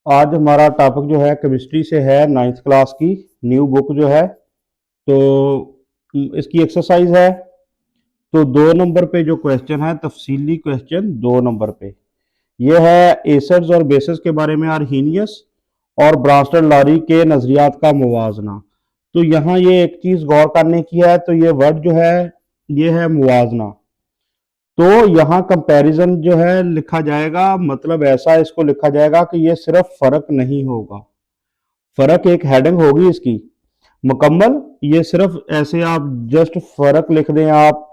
आज हमारा टॉपिक जो है केमिस्ट्री से है, 9th क्लास की न्यू बुक जो है। तो इसकी एक्सरसाइज है। तो 2 नंबर पे जो क्वेश्चन है, तफसीली क्वेश्चन 2 नंबर पे, ये है एसिड्स और बेसिस के बारे में, आर्हीनियस और ब्रांस्टन लारी के नज़रियात का मुवाजना। तो यहाँ ये एक चीज़ गौर करने की है, तो ये वर्ड जो है ये है मुवाजना। तो यहाँ कंपैरिजन जो है लिखा जाएगा, मतलब ऐसा इसको लिखा जाएगा कि ये सिर्फ फर्क नहीं होगा, फर्क एक हेडिंग होगी इसकी मुकम्मल। ये सिर्फ ऐसे आप जस्ट फर्क लिख दें, आप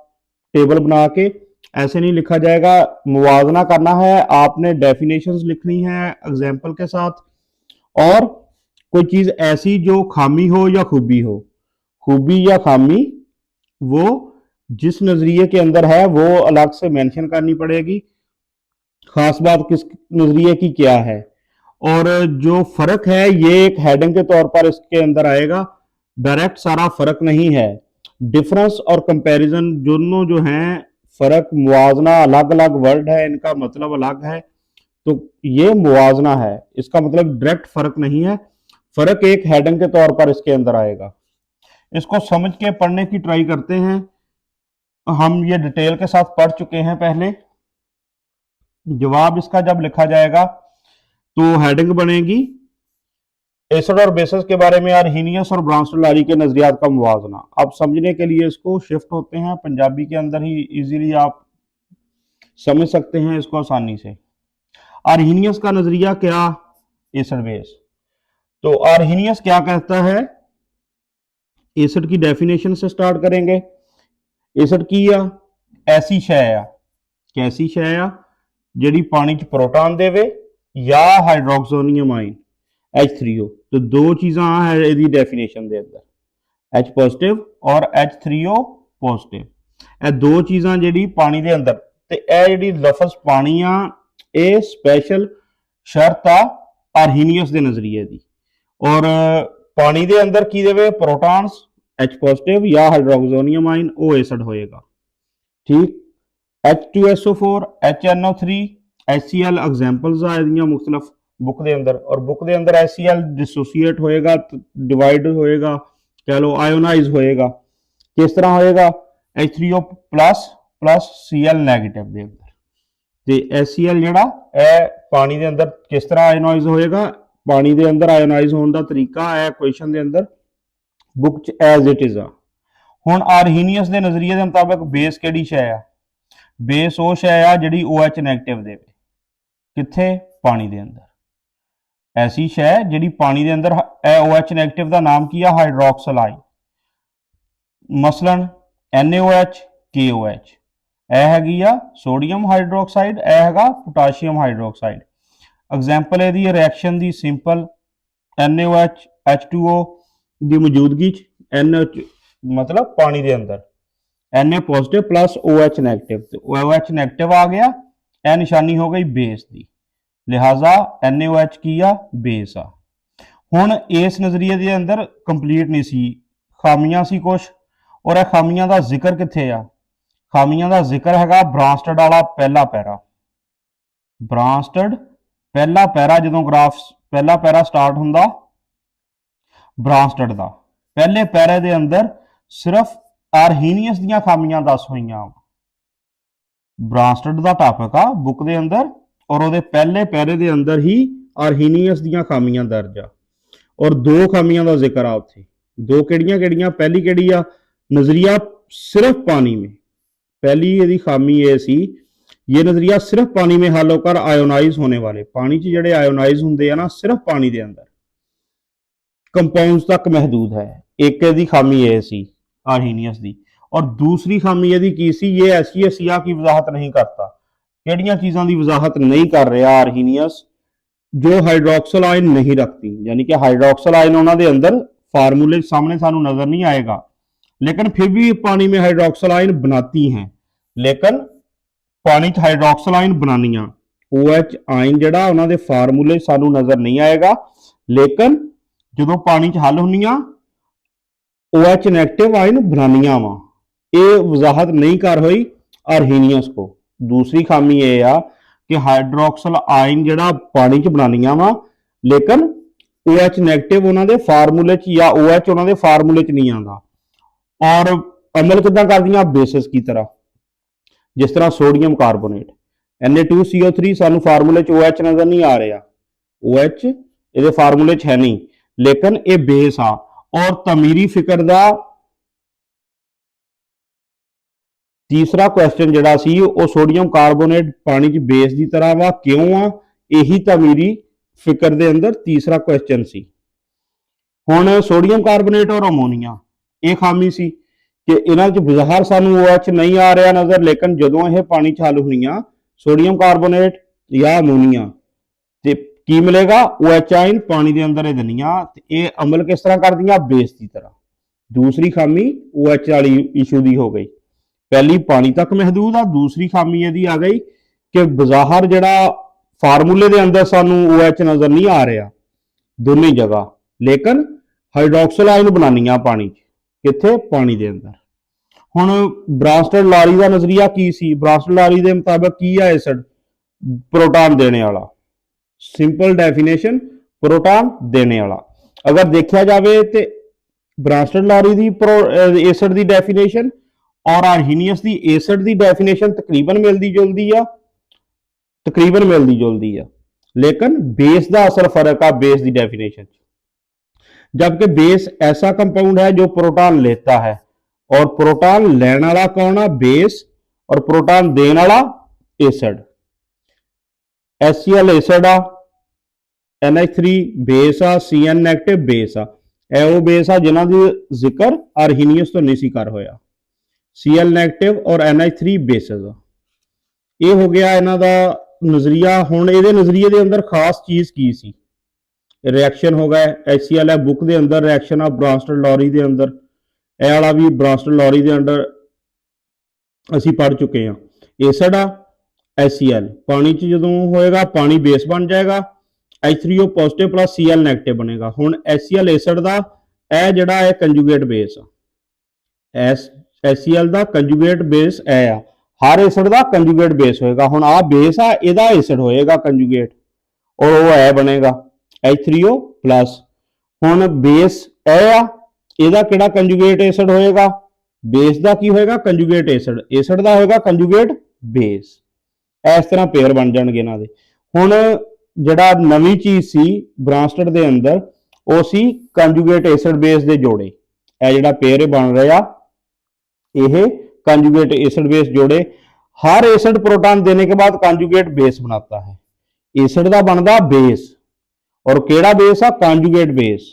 टेबल बना के, ऐसे नहीं लिखा जाएगा। मुवाजना करना है, आपने डेफिनेशंस लिखनी है एग्जाम्पल के साथ, और कोई चीज ऐसी जो खामी हो या खूबी हो, खूबी या खामी वो जिस नजरिए के अंदर है वो अलग से मेंशन करनी पड़ेगी, खास बात किस नजरिए की क्या है। और जो फर्क है ये एक हेडिंग के तौर पर इसके अंदर आएगा, डायरेक्ट सारा फर्क नहीं है। डिफरेंस और कंपैरिजन दोनों जो हैं, फर्क मुवाजना अलग अलग वर्ड है, इनका मतलब अलग है। तो ये मुवाजना है, इसका मतलब डायरेक्ट फर्क नहीं है, फर्क एक हेडिंग के तौर पर इसके अंदर आएगा। इसको समझ के पढ़ने की ट्राई करते हैं। हम ये डिटेल के साथ पढ़ चुके हैं पहले। जवाब इसका जब लिखा जाएगा तो हेडिंग बनेगी एसिड और बेसिस के बारे में, आर्हीनियस और ब्रांस्टन लारी के नजरियात का मुवाजना। अब समझने के लिए इसको शिफ्ट होते हैं पंजाबी के अंदर ही, इजीली आप समझ सकते हैं इसको आसानी से। आर्हीनियस का नजरिया क्या, एसिड बेस। तो आर्हीनियस क्या कहता है, एसिड की डेफिनेशन से स्टार्ट करेंगे। एसिड की आ ऐसी शय आ, कैसी शय आ ਜਿਹੜੀ पानी च प्रोटॉन देवे या हाइड्रोक्सोनियम आइन H3O। तो दो चीज़ां है ਇਹਦੀ डेफिनेशन ਦੇ ਅੰਦਰ, H पॉजिटिव और H3O पॉजिटिव। ਇਹ ਦੋ ਚੀਜ਼ਾਂ ਜਿਹੜੀ ਪਾਣੀ ਦੇ ਅੰਦਰ, ਤੇ ਇਹ ਜਿਹੜੀ ਲਫ਼ਜ਼ ਪਾਣੀ ਆ, ਇਹ ਸਪੈਸ਼ਲ ਸ਼ਰਤ ਆ ਆਰਹੀਨੀਅਸ ਦੇ ਨਜ਼ਰੀਏ ਦੀ। ਔਰ ਪਾਣੀ ਦੇ ਅੰਦਰ ਕੀ ਦੇਵੇ, ਪ੍ਰੋਟॉन्स H पॉजिटिव या हाइड्रोक्सोनियम आइन, ਉਹ एसिड होएगा। ठीक, H2SO4, HNO3, HCl एग्जाम्पल्स आ ਇਹਦੀਆਂ ਮੁxਤਲਫ बुक के अंदर। और बुक के अंदर HCl डिसोसीएट होएगा, डिवाइड होएगा, कह लो आयोनाइज होएगा। किस तरह होएगा, H3O plus plus Cl negative के अंदर। तो HCl जिहड़ा पानी के अंदर किस तरह आयोनाइज होएगा, पानी के अंदर आयोनाइज होने का तरीका है क्वेश्चन के अंदर बुक च एज इट इज आ। हुण आर्हीनियस के नज़रिए के मुताबिक बेस किहड़ी शै आ, बेस वो शै आ जिहड़ी OH नैगेटिव देवे, कित्थे, पानी के अंदर। ऐसी शै जिहड़ी पानी के अंदर OH नैगेटिव का नाम की है, हाइड्रोक्सल आइन। मसलन NaOH, KOH, यह हैगी आ सोडियम हाइड्रोक्साइड, यह हैगा पोटाशियम हाइड्रोक्साइड। एग्जाम्पल यदि रिएक्शन की सिंपल NaOH H2O की मौजूदगी NH मतलब पानी के अंदर Na positive plus OH negative, तो OH नैगेटिव आ गया, यह निशानी हो गई बेस की, लिहाजा NaOH की आ बेस आ। हुण इस नज़रिए के अंदर कंप्लीट नहीं सी, खामियां सी कुछ, और यह खामियां का जिक्र कित्थे आ, खामियां का जिक्र हैगा ब्रांस्टड वाला पहला पैरा। ब्रांस्टड पहला पैरा, जो ग्राफ पहला पैरा स्टार्ट हुंदा ब्रांस्टड का, पहले पैरे के अंदर सिर्फ आर्हीनियस दीयां खामियां दस होईयां। ब्रांस्टड का टॉपिक आ बुक के अंदर, और वो पहले पैरे के अंदर ही आर्हीनियस दीयां खामियां दर्ज आ, और दो खामियां का जिक्र आ उत्थे। दो किहड़ियां किहड़ियां, पहली किहड़ी आ, नज़रिया सिर्फ पानी में, पहली यदि खामी ये सी, ये नज़रिया सिर्फ पानी में हल होकर आयोनाइज होने वाले, पानी च जिहड़े आयोनाइज हुंदे आ ना, सिर्फ पानी के अंदर कंपाउंड्स तक महदूद है। एक यदि खामी ये सी आर्हीनियस दी, और दूसरी खामी यदि की सी, ये ऐसी असिया की वजाहत नहीं करता। किहड़ियां चीज़ों की वजाहत नहीं कर रहा आर्हीनियस, जो हाइड्रोक्सल आइन नहीं रखती, यानी कि हाइड्रोक्सल आइन उन्होंने अंदर फार्मूले सामने सानू नजर नहीं आएगा, लेकिन फिर भी पानी में हाइड्रोक्सल आइन बनाती हैं। लेकिन पानी च हाइड्रोक्सल आइन बनानियां, OH आइन जिहड़ा उन्होंने फार्मूले सानू नजर नहीं आएगा, लेकिन जो पानी च हल होनियां OH नैगेटिव आइन बनानियां वा, ये वजाहत नहीं कर हुई आर्हीनियस को। दूसरी खामी ये आ कि हाइड्रोक्सल आइन जिहड़ा पानी च बनानियां वा, लेकिन OH ਨੈਗੇਟਿਵ ਉਹਨਾਂ ਦੇ ਫਾਰਮੂਲੇ 'ਚ ਜਾਂ OH ਉਹਨਾਂ ਦੇ ਫਾਰਮੂਲੇ 'ਚ ਨਹੀਂ ਆਉਂਦਾ। ਔਰ ਅਮਲ ਕਿੱਦਾਂ ਕਰਦੀਆਂ ਬੇਸਿਸ की तरह, जिस तरह सोडियम कार्बोनेट Na2CO3 ਸਾਨੂੰ ਫਾਰਮੂਲੇ 'ਚ OH ਨਜ਼ਰ ਨਹੀਂ ਆ ਰਿਹਾ, OH ਇਹਦੇ ਫਾਰਮੂਲੇ 'ਚ ਹੈ ਨਹੀਂ, ਲੇਕਿਨ ਇਹ ਬੇਸ ਆ। ਔਰ ਤਮੀਰੀ ਫਿਕਰ ਦਾ तीसरा क्वेश्चन ਜਿਹੜਾ ਸੀ ਉਹ ਸੋਡੀਅਮ ਕਾਰਬੋਨੇਟ ਪਾਣੀ 'ਚ ਬੇਸ ਦੀ ਤਰ੍ਹਾਂ ਵਾ, ਕਿਉਂ ਆ? ਇਹੀ ਤਮੀਰੀ ਫਿਕਰ ਦੇ ਅੰਦਰ ਤੀਸਰਾ क्वेश्चन ਸੀ। ਹੁਣ ਸੋਡੀਅਮ ਕਾਰਬੋਨੇਟ ਔਰ ਅਮੋਨੀਆ, ਇਹ ਖਾਮੀ ਸੀ ਕਿ ਇਹਨਾਂ 'ਚ ਬਾਹਰ ਸਾਨੂੰ OH ਨਹੀਂ ਆ ਰਿਹਾ ਨਜ਼ਰ, ਲੇਕਿਨ ਜਦੋਂ ਇਹ ਪਾਣੀ 'ਚ ਹੱਲ ਹੋਈਆਂ ਸੋਡੀਅਮ ਕਾਰਬੋਨੇਟ ਜਾਂ ਅਮੋਨੀਆ ਤੇ ਕੀ ਮਿਲੇਗਾ? OH ਆਇਨ ਪਾਣੀ ਦੇ ਅੰਦਰ ਇਹ ਦਨੀਆਂ, ਤੇ ਇਹ ਅਮਲ ਕਿਸ ਤਰ੍ਹਾਂ ਕਰਦੀਆਂ? ਬੇਸ ਦੀ ਤਰ੍ਹਾਂ। दूसरी खामी OH वाली इशू दी हो गई। पहली पानी तक महदूद आ, दूसरी खामी यदि आ गई कि बाहर जड़ा फार्मूले दे अंदर सानू OH नजर नहीं आ रहा दोनों जगह, लेकिन हाइड्रोक्सिल आयन बनानिया पानी किथे? पानी दे अंदर। हुण ब्रांस्टड लारी का नजरिया की सी? ब्रांस्टड लारी के मुताबिक की है एसिड? प्रोटॉन देने वाला। सिंपल डेफिनेशन, प्रोटॉन देने वाला। अगर देखा जाए तो ब्रांस्टड लारी की एसिड की डेफिनेशन और आर्हीनियस की एसिड की डेफिनेशन तकरीबन मिलती जुलती है, लेकिन बेस का असल फर्क आ बेस की डेफिनेशन। जबकि बेस ऐसा कंपाउंड है जो प्रोटॉन लेता है, और प्रोटॉन लैन वाला कौन आ? बेस, और प्रोटॉन देने वाला एसिड। HCl एसिड आ, NH3 बेस आ, Cn नेगेटिव बेस आ। वो बेस आ जिन्हां दी जिक्र आर्हीनियस तो नहीं सी कर होया। Cl नेगेटिव और NH3 बेसिस आ। ये हो गया इन्हां दा नजरिया। हुण इहदे नजरिए दे अंदर खास चीज की सी? रिएक्शन हो गया। HCl है बुक दे अंदर रिएक्शन आ ब्रांस्टड लॉरी दे अंदर, ए वाला भी ब्रांस्टड लॉरी दे अंदर असी पढ़ चुके हैं। एसिड आ HCl पानी च जदों होएगा पानी बेस बन जाएगा, H3O positive plus Cl negative बनेगा। हुण HCl एसिड दा ए जिहड़ा है कंजुगेट बेस आ, HCl दा कंजुगेट बेस ए आ, हर एसिड दा कंजुगेट बेस होएगा। हुण आ बेस आ, इहदा एसिड होएगा कंजुगेट, और वो ए बनेगा H3O प्लस। हुण बेस ए आ, इहदा किहड़ा कंजुगेट एसिड होएगा? बेस दा की होएगा? Conjugate acid. एसिड दा होएगा कंजुगेट बेस। इस तरह पेयर बन जाएंगे इन्हां दे। हुण जिहड़ा नवी चीज सी ब्रांस्टड दे अंदर, वो सी कंजुगेट एसिड बेस दे जोड़े। यह जिहड़ा पेयर बन रहा, यह कंजुगेट एसिड बेस जोड़े। हर एसिड प्रोटॉन देने के बाद कंजुगेट बेस बनाता है। एसिड का बनता बेस, और केड़ा बेस आ? Conjugate base.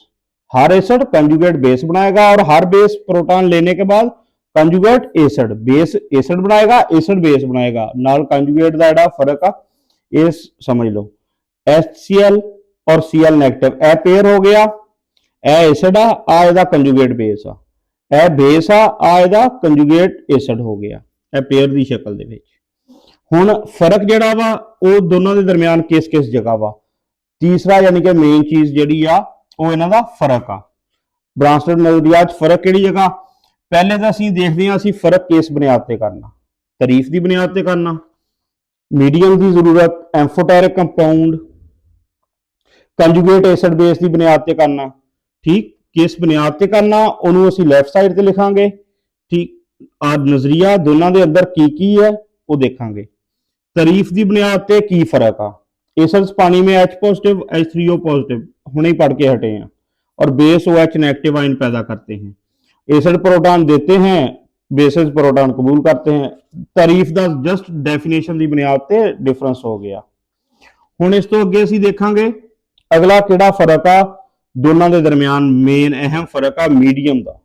हर एसिड कंजुगेट बेस बनाएगा, और हर बेस प्रोटॉन लेने के बाद कंजुगेट एसिड बेस एसिड बनाएगा, एसिड बेस बनाएगा। नाल कंजुगेट का जिहड़ा फर्क आ ये समझ लो। HCl और Cl नेगेटिव ए पेयर हो गया, ए एसिड आ इहदा कंजुगेट बेस आ, ए बेस आ इहदा कंजुगेट एसिड हो गया, ए पेयर की शक्ल दे विच। हुण फर्क जिहड़ा वा वो दोनों के दरमियान किस किस जगह वा? तीसरा यानी कि मेन चीज जिहड़ी आ वो इन्हां दा फर्क आ। ब्रांस्टड नजरिया च फर्क किहड़ी जगह? पहले तो असीं देखदे हां, असीं फर्क किस बुनियाद ते करना? तारीफ की बुनियाद ते करना। मीडियम की जरूरत, amphoteric compound, conjugate acid base की बुनियाद ते करना। ठीक, किस बुनियाद ते करना उन्होंने असीं लैफ्ट साइड ते लिखांगे। ठीक, आ नजरिया दोनों के अंदर की है वो देखांगे। तारीफ की बुनियाद ते की फर्क आ? एसिड्स पानी में H पॉजिटिव H3O पॉजिटिव हुणे ही पढ़ के हटे हैं, और बेस OH नेगेटिव आयन पैदा करते हैं। एसिड प्रोटॉन देते हैं, बेसिस प्रोटॉन कबूल करते हैं। तारीफ का जस्ट डेफिनेशन की बुनियाद ते डिफरेंस हो गया। हुण इस तो अगे असीं देखांगे अगला किहड़ा फर्क आ दोनों के दरमियान। मेन अहम फर्क आ मीडियम का,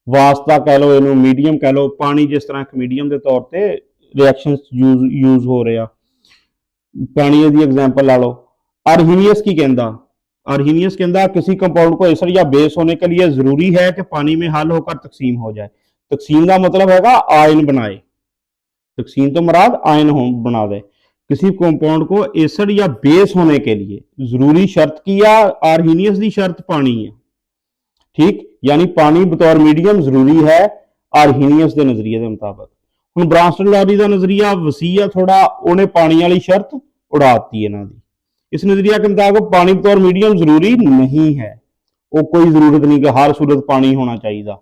वास्ता कह लो, इनू मीडियम कह लो। पानी जिस तरह एक मीडियम के तौर पर रिएक्शन यूज हो रहा, पानी की एग्जाम्पल ला लो। आर्हीनियस की कहता? आर्हीनियस कहता किसी कंपाउंड को एसिड या बेस होने के लिए जरूरी है कि पानी में हल होकर तकसीम हो जाए। तकसीम का मतलब है आयन बनाए, तकसीम तो मुराद आयन बना दे। किसी कंपाउंड को एसिड या बेस होने के लिए जरूरी शर्त की है, आर्हीनियस की शर्त पानी है। ठीक, यानी पानी बतौर मीडियम जरूरी है आर्हीनियस के नजरिए के मुताबिक। हुण ब्रांस्टड लॉरी का नजरिया वसी है थोड़ा, उन्हें पानी वाली शर्त उड़ाती इन्हां दी। इस नजरिया के मुताबिक पानी बतौर मीडियम जरूरी नहीं है, वो कोई जरूरत नहीं कि हर सूरत पानी होना चाहिए।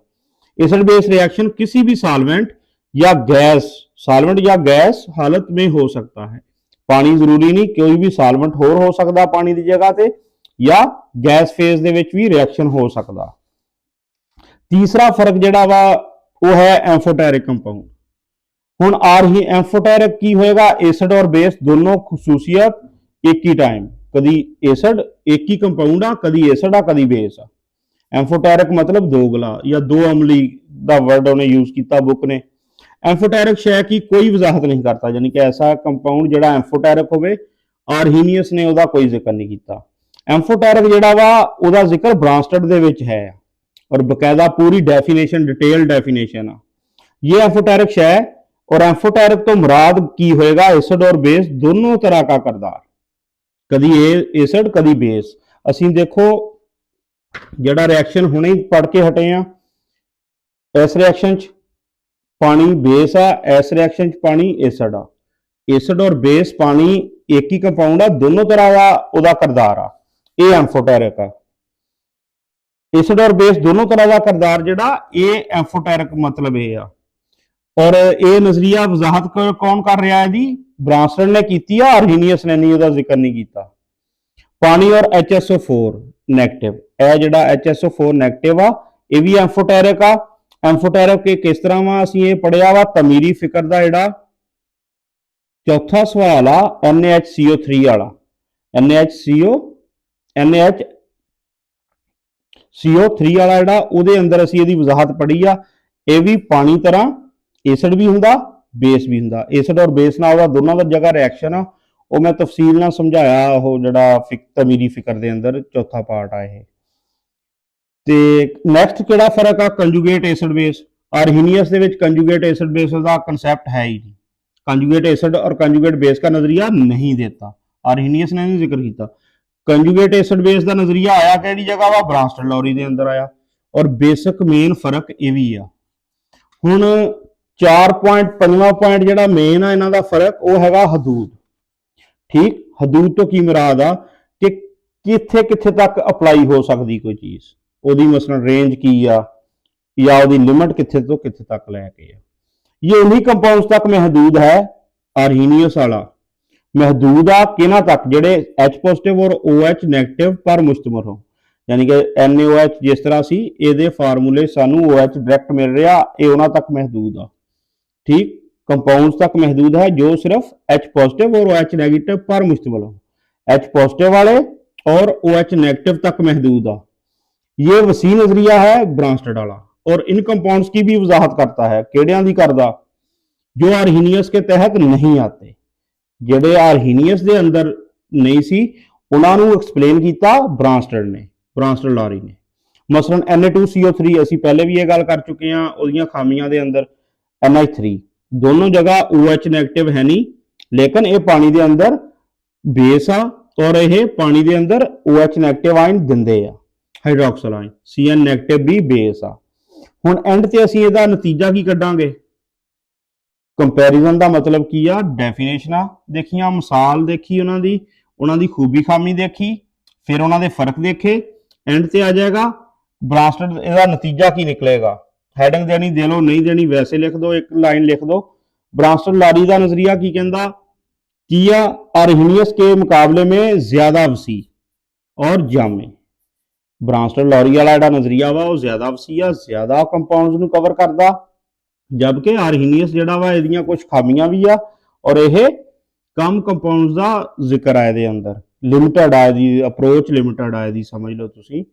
एसिड बेस रिएक्शन किसी भी सॉल्वेंट या गैस हालत में हो सकता है। पानी जरूरी नहीं, कोई भी सॉल्वेंट होर हो सकता पानी की जगह ते, या गैस फेज दे विच भी रिएक्शन हो सकता। तीसरा फर्क जिहड़ा वा वो है एम्फोटेरिक कंपाउंड। हुण एम्फोटेरिक की होएगा, एसिड और बेस दोनों खसूसियत एक ही टाइम, कदी एसिड एक ही कंपाउंड आ, कदी एसिड आ, कदी बेस आ। एम्फोटेरिक मतलब दोगला या दो अमली का वर्ड उन्हें यूज किया बुक ने। एम्फोटेरिक शय की कोई वजाहत नहीं करता, यानी कि ऐसा कंपाउंड जिहड़ा एम्फोटेरिक होवे, आर्हीनियस ने उसका कोई जिक्र नहीं किया। एम्फोटेरिक जिहड़ा वा उसका जिक्र ब्रांस्टड दे विच है और बकायदा पूरी डेफिनेशन, डिटेल डेफिनेशन आ। ये एम्फोटेरिक शय और एम्फोटेरिक तो मुराद की होएगा एसिड और बेस दोनों तरह का करदार, कदी एसिड कदी बेस। असीं देखो जिहड़ा रिएक्शन हुणे ही पढ़ के हटे हैं, इस रिएक्शन च पानी बेस आ, इस रिएक्शन च पानी एसिड आ। एसिड और बेस पानी एक ही कंपाउंड आ, दोनों तरह का उहदा करदार आ। ये एम्फोटेरिक आ। एसिड और बेस दोनों तरह का करदार जिहड़ा ये एम्फोटेरिक मतलब ये आ। और ये नजरिया वजाहत कौन कर रहा है जी? ब्रांस्टड ने की, आर्हीनियस ने नहीं, उसका जिक्र नहीं किया। पानी और HSO4 नैगेटिव, यह जो HSO4 नैगेटिव आ, यह भी एम्फोटेरिक आ। एम्फोटेरिक के किस तरह वा असीं ये पढ़िया वा, तमीरी फिक्र का जिहड़ा चौथा सवाल आ NaHCO3 वाला, NaHCO3 वाला जिहड़ा उहदे अंदर असीं इहदी वजाहत पढ़ी आ। यह भी पानी तरह एसिड भी हुंदा, बेस भी हुंदा। एसिड और बेस नाल उहदा दोनों दा जगह रिएक्शन आ, वो मैं तफसील नाल समझाया, वो जिहड़ा तमीरी फिक्र दे अंदर चौथा पार्ट आ ये। ते नैक्सट किहड़ा फर्क आ? Conjugate acid base. आर्हीनियस दे विच कंजुगेट एसिड बेस का कंसैप्ट है ही नहीं, कंजुगेट एसिड और कंजुगेट बेस का नजरिया नहीं देता, आर्हीनियस ने नहीं जिक्र किया। कंजुगेट एसिड बेस का नजरिया आया किहड़ी जगह वा? ब्रांस्टड लॉरी दे अंदर आया। और बेसिक मेन फर्क ये भी आ। हुण 4 पॉइंट 5वां पॉइंट जिहड़ा मेन आ इन्हां दा फर्क, वो हैगा हदूद। ठीक, हदूद तो की मुराद आ कि कित्थे कित्थे तक अप्लाई हो सकती कोई चीज, ਉਹਦੀ मसलन रेंज की आ या ਉਹਦੀ लिमिट कित्थे तो कित्थे तक लैके आ। ये उन्हीं कंपाउंड्स तक महदूद है, आर्हीनियस वाला महदूद आ किन्हां तक? ਜਿਹੜੇ H पॉजिटिव और OH नैगेटिव पर मुश्तमिल हो, यानी कि NaOH जिस तरह सी ਇਹਦੇ फार्मूले सानू OH डायरैक्ट मिल रहा, ये उन्हां तक महदूद आ। ठीक, कंपाउंड्स तक महदूद है जो सिर्फ H पॉजिटिव और OH नेगेटिव पर मुश्तमिल हो। H पॉजिटिव वाले और OH नेगेटिव तक महदूद आ। ये वसी नजरिया है ब्रांस्टड वाला, और इन कंपाउंड्स की भी वजाहत करता है। केड़ियां दी करदा? जो आर्हीनियस के तहत नहीं आते, जेडे आर्हीनियस दे अंदर नहीं सी, उन्हां नूं एक्सप्लेन किया ब्रांस्टड ने, ब्रांस्टड लॉरी ने। मसलन Na2CO3 असीं पहले भी ये गल कर चुके हैं, उहदियां खामियां दे अंदर NH3 दोनों जगह OH नेगेटिव है नहीं, लेकिन ये पानी दे अंदर बेस आ और ये पानी दे अंदर OH नेगेटिव आयन दिंदे आ, हाइड्रोक्सिल आयन। Cn नेगेटिव भी बेस आ। हुण एंड ते असीं इहदा नतीजा की कड्डांगे? कंपैरिजन का मतलब की आ? डेफिनेशनां देखियां, मिसाल देखी उन्हां दी खूबी खामी देखी, फिर उन्हां दे फर्क देखे, एंड ते आ जाएगा ब्रांस्टड इहदा नतीजा की निकलेगा। हैडिंग देनी दे लो, नहीं देनी वैसे लिख दो, एक लाइन लिख दो। ब्रांस्टड लॉरी का नजरिया की कहता? किया आर्हीनियस के मुकाबले में ज्यादा वसी और जामे। ब्रांस्टड लॉरी वाला जिहड़ा नजरिया वा वो ज्यादा वसी आ, ज्यादा कंपाउंड्स नूं कवर करदा, जबकि आर्हीनियस जिहड़ा वा इहदियां कुछ खामियां भी आ और यह कम कंपाउंड्स का जिक्र आ इहदे अंदर। लिमिटेड आ, इहदी अप्रोच लिमिटेड आ, इहदी समझ लो तुसीं।